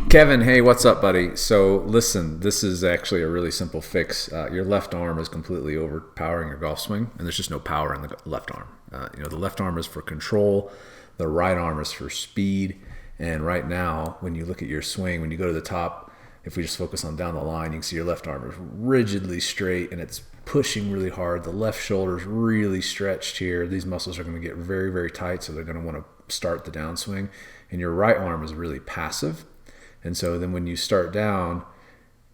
Kevin, hey, what's up, buddy? So listen, this is actually a really simple fix. Your left arm is completely overpowering your golf swing, and there's just no power in the left arm. The left arm is for control, the right arm is for speed. And right now, when you look at your swing, when you go to the top, if we just focus on down the line, you can see your left arm is rigidly straight and it's pushing really hard. The left shoulder is really stretched here. These muscles are going to get very, very tight, so they're going to want to start the downswing. And your right arm is really passive. And so then when you start down,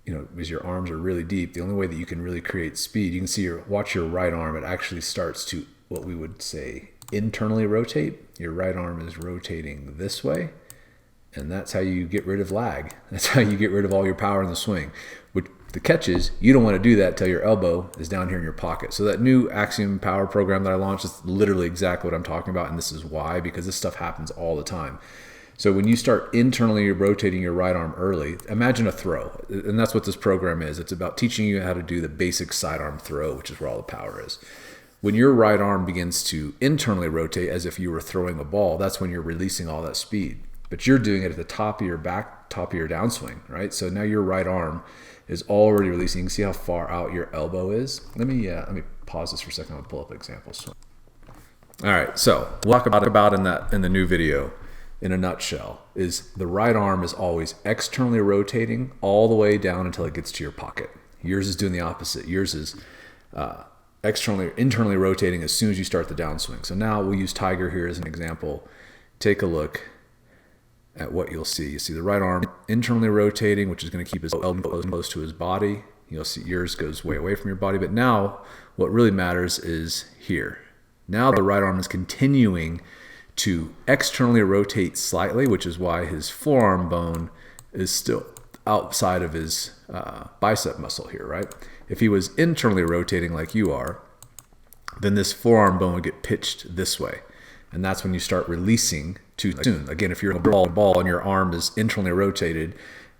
because your arms are really deep, the only way that you can really create speed, you can see watch your right arm, it actually starts to what we would say internally rotate. Your right arm is rotating this way, and that's how you get rid of lag. That's how you get rid of all your power in the swing. Which the catch is, you don't want to do that until your elbow is down here in your pocket. So that new Axiom Power program that I launched is literally exactly what I'm talking about, and this is why, because this stuff happens all the time. So when you start internally rotating your right arm early, imagine a throw. And that's what this program is. It's about teaching you how to do the basic sidearm throw, which is where all the power is. When your right arm begins to internally rotate as if you were throwing a ball, that's when you're releasing all that speed. But you're doing it at the top of your back, top of your downswing, right? So now your right arm is already releasing. You can see how far out your elbow is. Let me pause this for a second. I'll pull up examples. All right, so we'll talk about in the new video. In a nutshell, is the right arm is always externally rotating all the way down until it gets to your pocket. Yours is doing the opposite. Yours is internally rotating as soon as you start the downswing. So now we'll use Tiger here as an example. Take a look at what you'll see. You see the right arm internally rotating, which is going to keep his elbow close to his body. You'll see yours goes way away from your body. But now what really matters is here. Now the right arm is continuing to externally rotate slightly, which is why his forearm bone is still outside of his bicep muscle here, right? If he was internally rotating like you are, then this forearm bone would get pitched this way. And that's when you start releasing too soon. Again, if you're a ball and your arm is internally rotated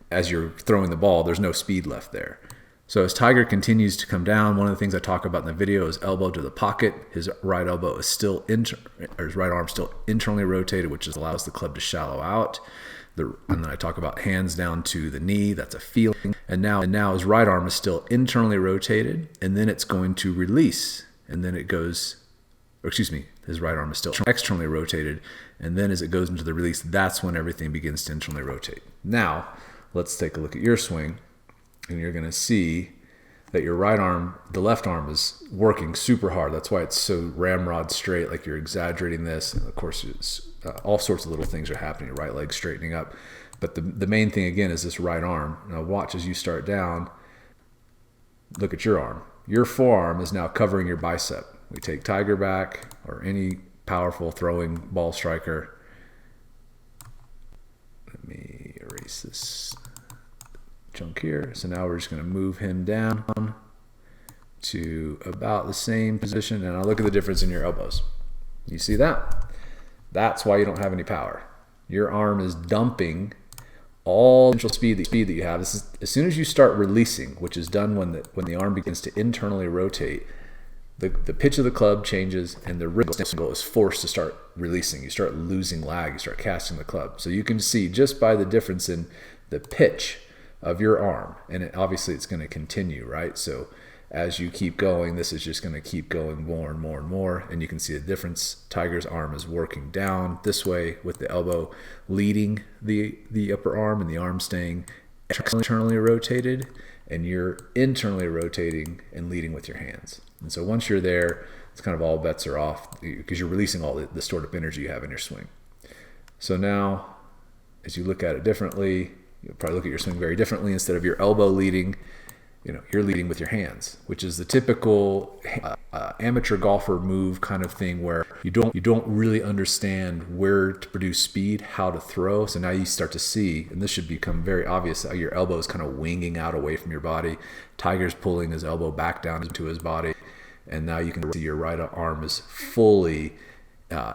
as you're throwing the ball, there's no speed left there. So as Tiger continues to come down, one of the things I talk about in the video is elbow to the pocket. His right elbow is his right arm still internally rotated, which allows the club to shallow out. And then I talk about hands down to the knee. That's a feeling. And now his right arm is still internally rotated, and then it's going to release. And then it goes, his right arm is still externally rotated. And then as it goes into the release, that's when everything begins to internally rotate. Now, let's take a look at your swing. And you're going to see that your right arm, the left arm is working super hard. That's why it's so ramrod straight, like you're exaggerating this. And of course, all sorts of little things are happening. Your right leg straightening up. But the main thing, again, is this right arm. Now watch as you start down. Look at your arm. Your forearm is now covering your bicep. We take Tiger back, or any powerful throwing ball striker. Let me erase this chunk here. So now we're just going to move him down to about the same position, and I'll look at the difference in your elbows. You see that? That's why you don't have any power. Your arm is dumping all the speed that you have. This is as soon as you start releasing, which is done when the arm begins to internally rotate. The pitch of the club changes, and the wrist is forced to start releasing. You start losing lag. You start casting the club. So you can see just by the difference in the pitch of your arm, and obviously it's going to continue, right? So as you keep going, this is just going to keep going more and more and more, and you can see the difference. Tiger's arm is working down this way with the elbow leading the upper arm and the arm staying externally rotated, and you're internally rotating and leading with your hands. And so once you're there, it's kind of all bets are off because you're releasing all the stored up energy you have in your swing. So now as you look at it differently, you'll probably look at your swing very differently. Instead of your elbow leading, you're leading with your hands, which is the typical amateur golfer move kind of thing where you don't really understand where to produce speed, how to throw. So now you start to see, and this should become very obvious, how your elbow is kind of winging out away from your body. Tiger's pulling his elbow back down into his body, and now you can see your right arm is fully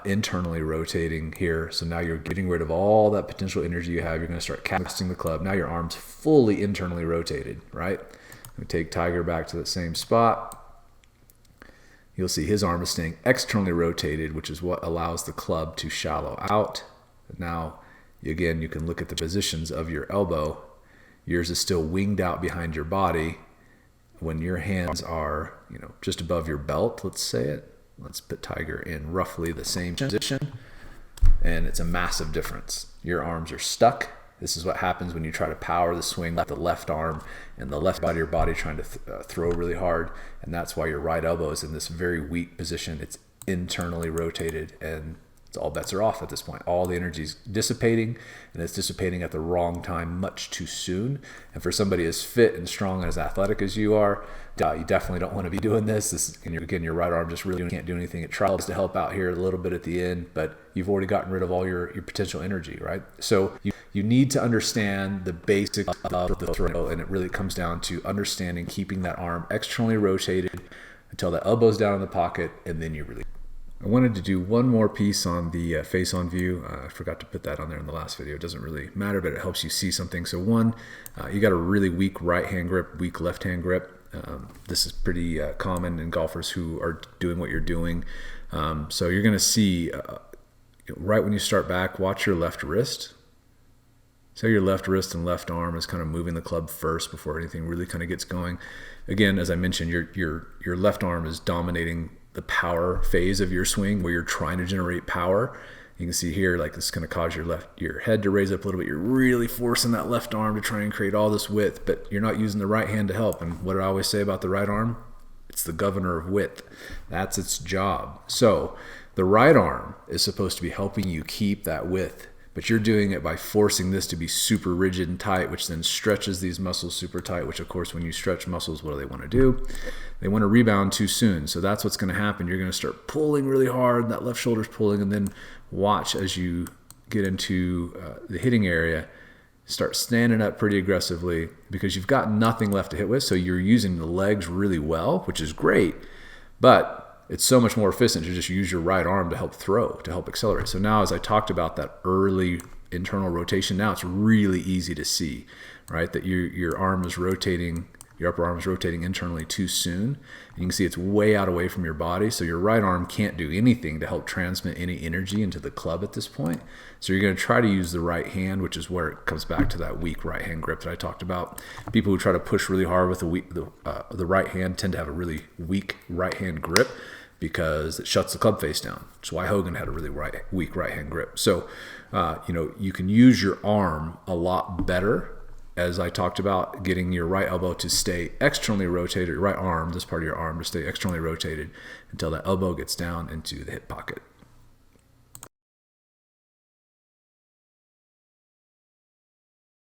internally rotating here. So now you're getting rid of all that potential energy you have. You're going to start casting the club. Now your arm's fully internally rotated, right? We take Tiger back to the same spot. You'll see his arm is staying externally rotated, which is what allows the club to shallow out. Now Again, you can look at the positions of your elbow. Yours is still winged out behind your body when your hands are, just above your belt, let's say it. Let's put Tiger in roughly the same position. And it's a massive difference. Your arms are stuck. This is what happens when you try to power the swing with the left arm and the left side of your body trying to throw really hard. And that's why your right elbow is in this very weak position. It's internally rotated, and all bets are off at this point. All the energy is dissipating, and it's dissipating at the wrong time much too soon. And for somebody as fit and strong and as athletic as you are, you definitely don't want to be doing this. Again, your right arm just really can't do anything. It tries to help out here a little bit at the end, but you've already gotten rid of all your potential energy, right? So you need to understand the basics of the throw, and it really comes down to understanding keeping that arm externally rotated until the elbow's down in the pocket, and then you release. I wanted to do one more piece on the face-on view. I forgot to put that on there in the last video. It doesn't really matter, but it helps you see something. So one, you got a really weak right-hand grip, weak left-hand grip. This is pretty common in golfers who are doing what you're doing. So you're going to see right when you start back, watch your left wrist. So your left wrist and left arm is kind of moving the club first before anything really kind of gets going. Again, as I mentioned, your left arm is dominating the power phase of your swing where you're trying to generate power. You can see here, like, this is going to cause your head to raise up a little bit. You're really forcing that left arm to try and create all this width, but you're not using the right hand to help. And what do I always say about the right arm? It's the governor of width. That's its job. So the right arm is supposed to be helping you keep that width, but you're doing it by forcing this to be super rigid and tight, which then stretches these muscles super tight, which of course, when you stretch muscles, what do they want to do? They want to rebound too soon. So that's what's going to happen. You're going to start pulling really hard, that left shoulder's pulling, and then watch as you get into the hitting area, start standing up pretty aggressively because you've got nothing left to hit with. So you're using the legs really well, which is great, but it's so much more efficient to just use your right arm to help throw, to help accelerate. So now, as I talked about that early internal rotation, now it's really easy to see, right? That your arm is rotating, your upper arm is rotating internally too soon. And you can see it's way out away from your body. So your right arm can't do anything to help transmit any energy into the club at this point. So you're going to try to use the right hand, which is where it comes back to that weak right hand grip that I talked about. People who try to push really hard with the right hand tend to have a really weak right hand grip, because it shuts the club face down. That's why Hogan had a really weak right-hand grip. So, you can use your arm a lot better, as I talked about, getting your right elbow to stay externally rotated, your right arm, this part of your arm, to stay externally rotated until the elbow gets down into the hip pocket.